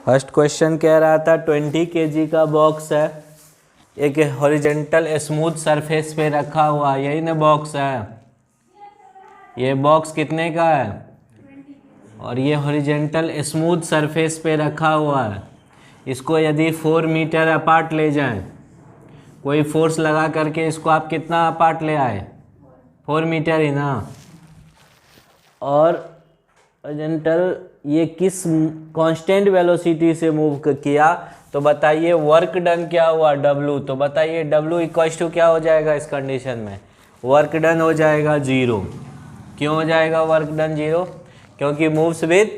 First question कह रहा था 20 kg का बॉक्स है, एक हॉरिजेंटल स्मूथ सरफेस पे रखा हुआ, यही ना बॉक्स है। ये बॉक्स कितने का है? और ये हॉरिजेंटल स्मूथ सरफेस पे रखा हुआ है। इसको यदि 4 मीटर अपार्ट ले जाएं, कोई फोर्स लगा करके इसको आप कितना अपार्ट ले आए? 4 मीटर ही ना। और हॉरिजेंटल ये किस कांस्टेंट वेलोसिटी से मूव किया, तो बताइए वर्क डन क्या हुआ? W। तो बताइए W इक्वल्स टू क्या हो जाएगा इस कंडीशन में? वर्क डन हो जाएगा 0। क्यों हो जाएगा वर्क डन 0? क्योंकि मूव्स विद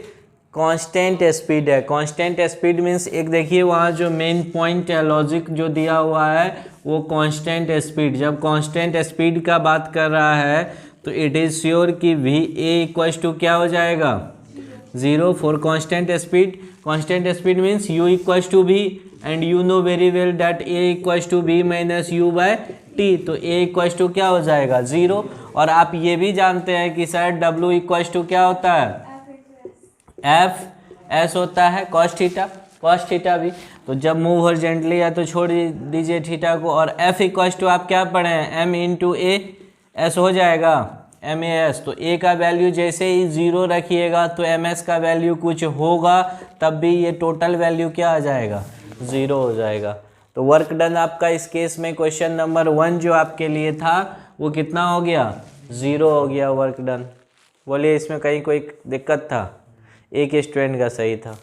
कांस्टेंट स्पीड है। कांस्टेंट स्पीड मीन्स एक देखिए वहाँ जो मेन पॉइंट है, लॉजिक जो दिया हुआ है वो कांस्टेंट स्पीड। जब कांस्टेंट स्पीड का बात कर रहा है तो इट इज़ श्योर कि VA इक्वल्स टू क्या हो जाएगा? 0 for constant speed. Constant speed means U equals to V and you know very well that A equals to V minus U by T। तो A इक्वल्स टू क्या हो जाएगा? 0। और आप ये भी जानते हैं कि सर W इक्वल्स टू क्या होता है? F होता है cos थीटा भी। तो जब मूव हॉरिजॉन्टली है तो छोड़ दीजिए थीटा को, और F इक्वल्स टू आप क्या पढ़े हैं? M इंटू A S हो जाएगा MAS। तो A का वैल्यू जैसे ही 0 रखिएगा तो MS का वैल्यू कुछ होगा, तब भी ये टोटल वैल्यू क्या आ जाएगा? 0 हो जाएगा। तो वर्क डन आपका इस केस में क्वेश्चन नंबर 1 जो आपके लिए था वो कितना हो गया? 0 हो गया वर्क डन। बोलिए इसमें कहीं कोई दिक्कत था? एक स्टूडेंट का सही था।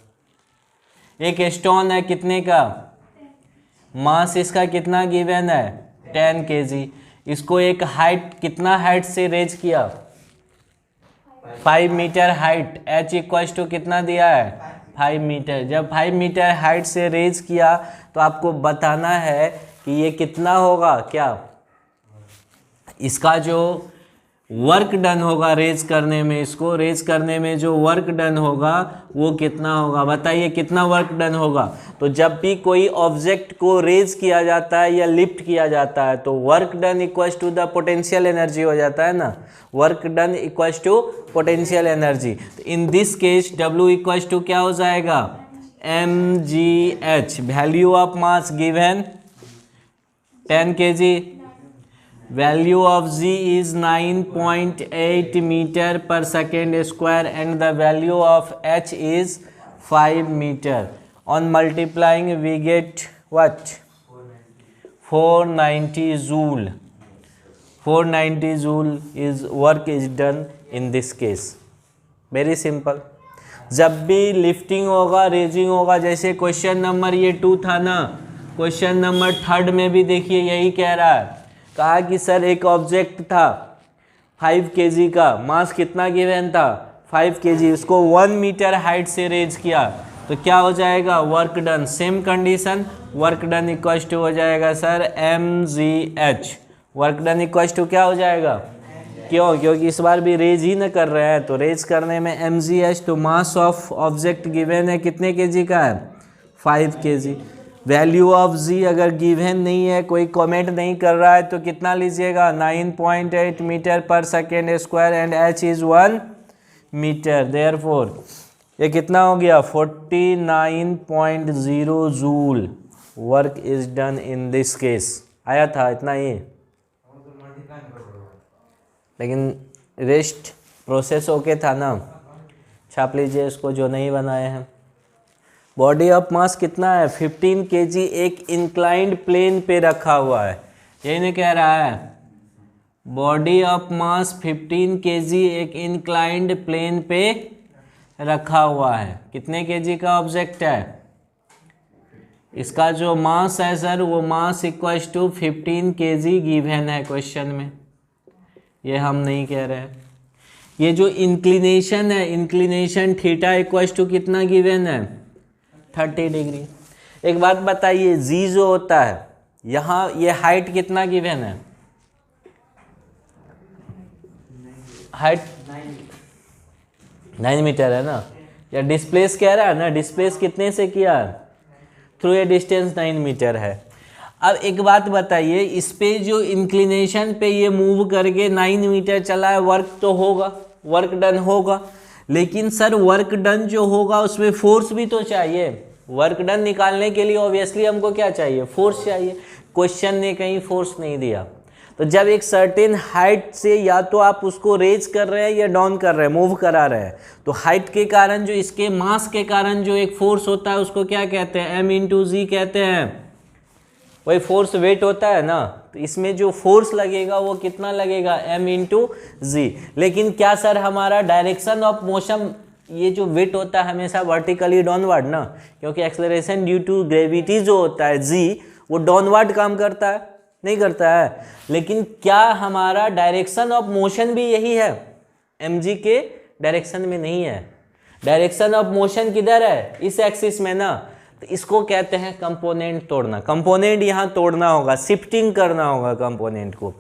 एक स्टोन है कितने का? मास इसका कितना गिवन है? 10 kg। इसको एक हाइट कितना हाइट से रेज किया? 5 metre height. H equals to कितना दिया है? 5 मीटर। जब 5 मीटर हाइट से रेज किया तो आपको बताना है कि ये कितना होगा। क्या इसका जो वर्क डन होगा रेज करने में, इसको रेज करने में जो वर्क डन होगा वो कितना होगा? बताइए कितना वर्क डन होगा? तो जब भी कोई ऑब्जेक्ट को रेज किया जाता है या लिफ्ट किया जाता है तो work done equals to the potential energy हो जाता है ना। Work done equals to potential energy. तो in this case W equals to क्या हो जाएगा? mgh। Value of mass given 10 kg। Value of G is 9.8 meter per second square and the value of H is 5 meter. On multiplying we get what? 490 joule. 490 joule is work is done in this case. Very simple. जब भी lifting होगा raising होगा, जैसे question number ये 2 था ना, question number 3 में भी देखिए यही कह रहा है। कहा कि सर एक ऑब्जेक्ट था 5 kg का, मास कितना गिवन था? 5 kg। उसको 1 मीटर हाइट से रेज किया तो क्या हो जाएगा? Work done. Same condition, work done equals to हो जाएगा sir mgh। Work done equals to क्या हो जाएगा? क्यों? क्योंकि इस बार भी रेज ही न कर रहे हैं, तो रेज करने में mgh। तो मास ऑफ ऑब्जेक्ट गिवन है कितने kg का है? 5 kg। वैल्यू ऑफ जी अगर गिवन नहीं है, कोई कमेंट नहीं कर रहा है, तो कितना लीजिएगा? 9.8 मीटर पर second square and H is 1 metre. Therefore ये कितना हो गया? 49.0 joule work is done in this case. आया था इतना ही, लेकिन रेस्ट प्रोसेस ओके था ना। छाप लीजिए इसको जो नहीं बनाए हैं। बॉडी ऑफ मास कितना है? 15 kg एक इंक्लाइंड प्लेन पे रखा हुआ है, यही नहीं कह रहा है? बॉडी ऑफ मास 15 kg एक इंक्लाइंड प्लेन पे रखा हुआ है। कितने kg का ऑब्जेक्ट है? इसका जो मास है सर वो मास इक्वल्स टू 15 kg गिवन है क्वेश्चन में, ये हम नहीं कह रहे हैं। ये जो इंक्लिनेशन है, इंक्लिनेशन थीटा इक्वल्स टू कितना गिवन है? 30 डिग्री। एक बात बताइए, जी जो होता है यहाँ, ये हाइट कितना गिवन है? हाइट 9 मीटर है ना। या डिस्प्लेस कह रहा है ना, डिस्प्लेस कितने से किया? थ्रू ए डिस्टेंस 9 मीटर है। अब एक बात बताइए, इस पे जो इंक्लिनेशन पे ये मूव करके 9 मीटर चला है, वर्क तो होगा, वर्क डन होगा, लेकिन सर वर्क डन जो होगा उसमें फोर्स भी तो चाहिए। वर्क डन निकालने के लिए ऑब्वियसली हमको क्या चाहिए, फोर्स चाहिए। क्वेश्चन ने कहीं फोर्स नहीं दिया। तो जब एक सर्टेन हाइट से या तो आप उसको रेज कर रहे हैं या डाउन कर रहे हैं, मूव करा रहे हैं, तो हाइट के कारण जो इसके मास के कारण जो एक फोर्स होता है उसको क्या कहते हैं, m इंटू जी कहते हैं। वही फोर्स वेट होता है ना, तो इसमें जो फोर्स लगेगा वो कितना लगेगा, m इंटू जी। लेकिन क्या सर हमारा डायरेक्शन ऑफ मोशन, ये जो वेट होता है हमेशा वर्टिकली डाउनवर्ड ना, क्योंकि एक्सेलरेशन ड्यू टू ग्रेविटी जो होता है जी, वो डाउनवर्ड काम करता है, नहीं करता है। लेकिन क्या हमारा डायरेक्शन ऑफ मोशन भी यही है, mg के डायरेक्शन में नहीं है। डायरेक्शन ऑफ मोशन किधर है, इस एक्सिस में ना। तो इसको कहते हैं कंपोनेंट तोड़ना। कंपोनेंट यहाँ तोड़ना होगा, शिफ्टिंग करना होगा कंपोनेंट को।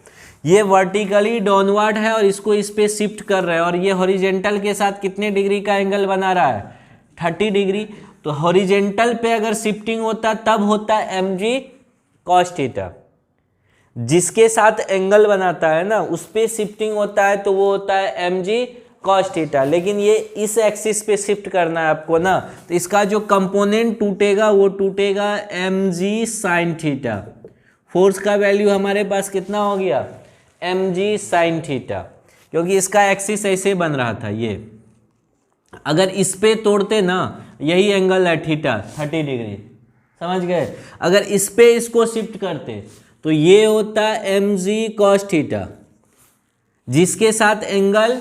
ये वर्टिकली डाउनवर्ड है और इसको इस पे शिफ्ट कर रहा है, और ये हॉरिजेंटल के साथ कितने डिग्री का एंगल बना रहा है, 30 डिग्री। तो हॉरिजेंटल पे अगर शिफ्टिंग होता तब होता है mg cos थीटा। जिसके साथ एंगल बनाता है ना उस पे शिफ्टिंग होता है तो वो होता है mg cos थीटा। लेकिन ये इस एक्सिस पे शिफ्ट करना है आपको ना, तो इसका जो कंपोनेंट टूटेगा वो टूटेगा mg sin थीटा। फोर्स का वैल्यू हमारे पास कितना हो गया, mg sin थीटा, क्योंकि इसका एक्सिस ऐसे बन रहा था। ये अगर इस पे तोड़ते ना, यही एंगल है थीटा 30 डिग्री, समझ गए। अगर इस पे इसको शिफ्ट करते तो ये होता है mg cos थीटा, जिसके साथ एंगल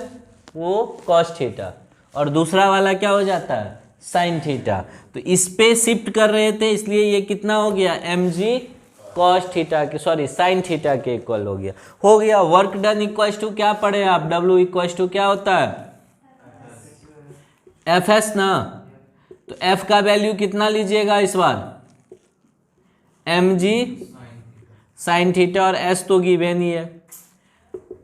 वो cos थीटा, और दूसरा वाला क्या हो जाता है, sin थीटा। तो इस पे शिफ्ट कर रहे थे इसलिए ये कितना हो गया, mg cos थीटा के, सॉरी sin थीटा के इक्वल हो गया। वर्क डन इक्वल टू क्या पढ़े आप, W इक्वल टू क्या होता है, Fs ना। तो F का वैल्यू कितना लीजिएगा इस बार, mg sin थीटा, और s तो गिवन ही है।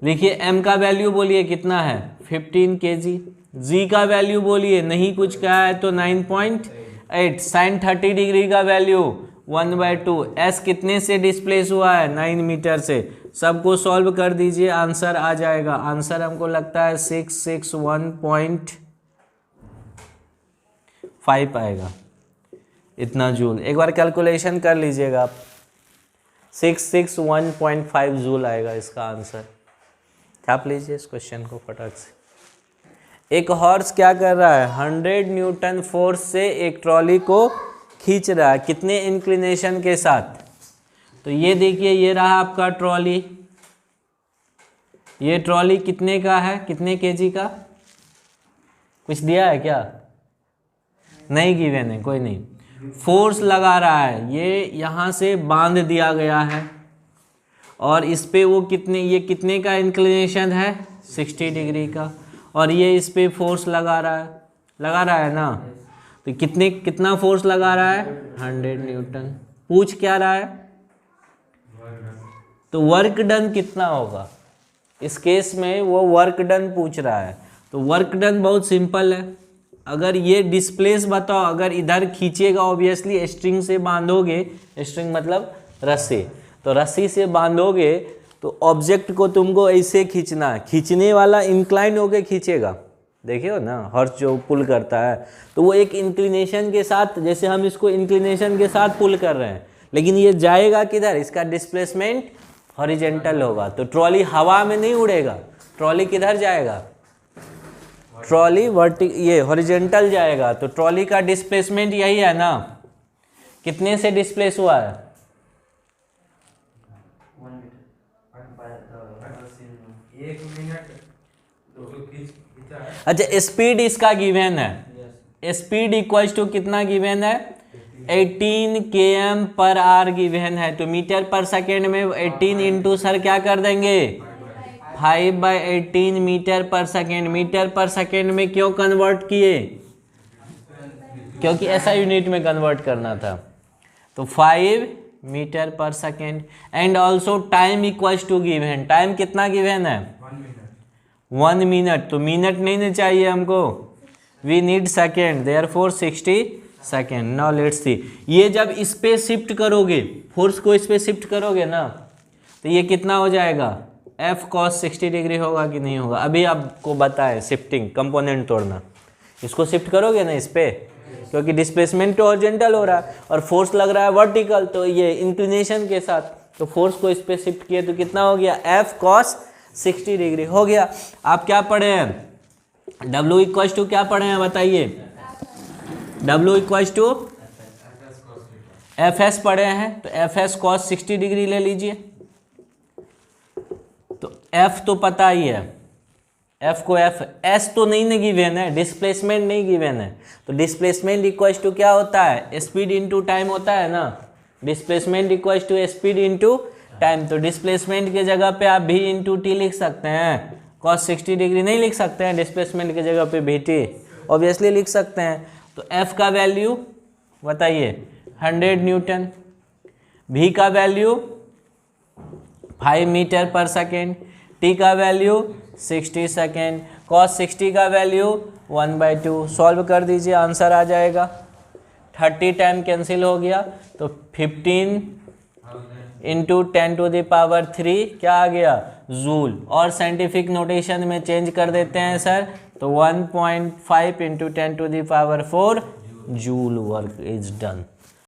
देखिए m का वैल्यू बोलिए कितना है, 15 kg। g का वैल्यू बोलिए, नहीं कुछ कहा है तो 9.8। sin 30 डिग्री का वैल्यू 1/2। s कितने से डिस्प्लेस हुआ है, 9 मीटर से। सबको सॉल्व कर दीजिए, आंसर आ जाएगा। आंसर हमको लगता है 661.5 आएगा, इतना जूल। एक बार कैलकुलेशन कर लीजिएगा आप, 661.5 जूल आएगा इसका आंसर। छाप लीजिए इस क्वेश्चन को फटाक से। एक हॉर्स क्या कर रहा है, 100 न्यूटन फोर्स से एक ट्रॉली को खींच रहा है, कितने इंक्लिनेशन के साथ। तो ये देखिए, ये रहा आपका ट्रॉली। ये ट्रॉली कितने का है, कितने केजी का, कुछ दिया है क्या, नहीं गिवन है, कोई नहीं। फोर्स लगा रहा है, ये यहाँ से बांध दिया गया है, और इस पे वो कितने, ये कितने का इंक्लिनेशन है, 60 डिग्री का, और ये इस पे फोर्स लगा रहा है ना। तो कितना फोर्स लगा रहा है, 100 न्यूटन। पूछ क्या रहा है, तो वर्क डन कितना होगा। इस केस में वो वर्क डन पूछ रहा है। तो वर्क डन बहुत सिंपल है। अगर ये डिस्प्लेस बताओ, अगर इधर खींचेगा ऑब्वियसली स्ट्रिंग से बांधोगे, स्ट्रिंग मतलब रस्सी, तो रस्सी से बांधोगे तो ऑब्जेक्ट को तुमको ऐसे खींचना है, खींचने वाला इंक्लाइन होके खींचेगा। देखिए ना, हॉर्स जो पुल करता है तो वो एक इंक्लिनेशन के साथ, जैसे हम इसको इंक्लिनेशन के साथ पुल कर रहे हैं, लेकिन ये जाएगा किधर, इसका डिस्प्लेसमेंट हॉरिजेंटल होगा। तो ट्रॉली हवा में नहीं उड़ेगा, ट्रॉली किधर जाएगा, ट्रॉली ये हॉरिजेंटल जाएगा। तो ट्रॉली का डिस्प्लेसमेंट यही है ना, कितने से डिस्प्लेस हुआ है, अच्छा स्पीड इसका गिवन है, स्पीड इक्वल्स टू कितना गिवन है, 18 km/h गिवन है। तो मीटर पर सेकेंड में 18 इंटू सर क्या कर देंगे, 5/18 मीटर पर सेकेंड। मीटर पर सेकेंड में क्यों कन्वर्ट किए, क्योंकि ऐसा यूनिट में कन्वर्ट करना था। तो 5 मीटर पर second. And also time equals to given, time कितना गिवन है, 1 मिनट। तो मिनट नहीं चाहिए हमको, we need second, therefore 60 second. Now let's see, ये जब इस पे शिफ्ट करोगे, फोर्स को इस पे शिफ्ट करोगे ना, तो ये कितना हो जाएगा, F cos 60 डिग्री होगा कि नहीं होगा। अभी आपको बताए शिफ्टिंग कंपोनेंट तोड़ना, इसको शिफ्ट करोगे ना इस पे, क्योंकि डिस्प्लेसमेंट तो हॉरिजॉन्टल हो रहा है और फोर्स लग रहा है वर्टिकल, तो ये इंक्लिनेशन के साथ, तो फोर्स को इस पे शिफ्ट किए तो कितना हो गया, F cos 60 डिग्री हो गया। आप क्या पढ़े हैं, W इक्वल टू क्या पढ़े हैं बताइए, W इक्वल टू Fs पढ़े हैं, तो Fs cos 60 डिग्री ले लीजिए। तो F तो पता ही है, F को F, S तो नहीं ना गिवन है, डिस्प्लेसमेंट नहीं गिवन है, तो डिस्प्लेसमेंट इक्वल टू क्या होता है, स्पीड इनटू टाइम होता है ना, displacement equal to speed into time. तो डिस्प्लेसमेंट के जगह पे आप v इंटू टी लिख सकते हैं, cos 60 डिग्री नहीं लिख सकते हैं, डिस्प्लेसमेंट के जगह पे vt ऑब्वियसली लिख सकते हैं। तो F का वैल्यू बताइए 100 न्यूटन, v का वैल्यू 5 मीटर पर सेकेंड, t का वैल्यू 60 सेकेंड, cos 60 का वैल्यू 1/2। सॉल्व कर दीजिए, आंसर आ जाएगा। 30 टाइम कैंसिल हो गया, तो 15 इंटू 10⁻³ क्या आ गया, जूल। और साइंटिफिक नोटेशन में चेंज कर देते हैं सर, तो 1.5 into 10⁻⁴ joule work is done.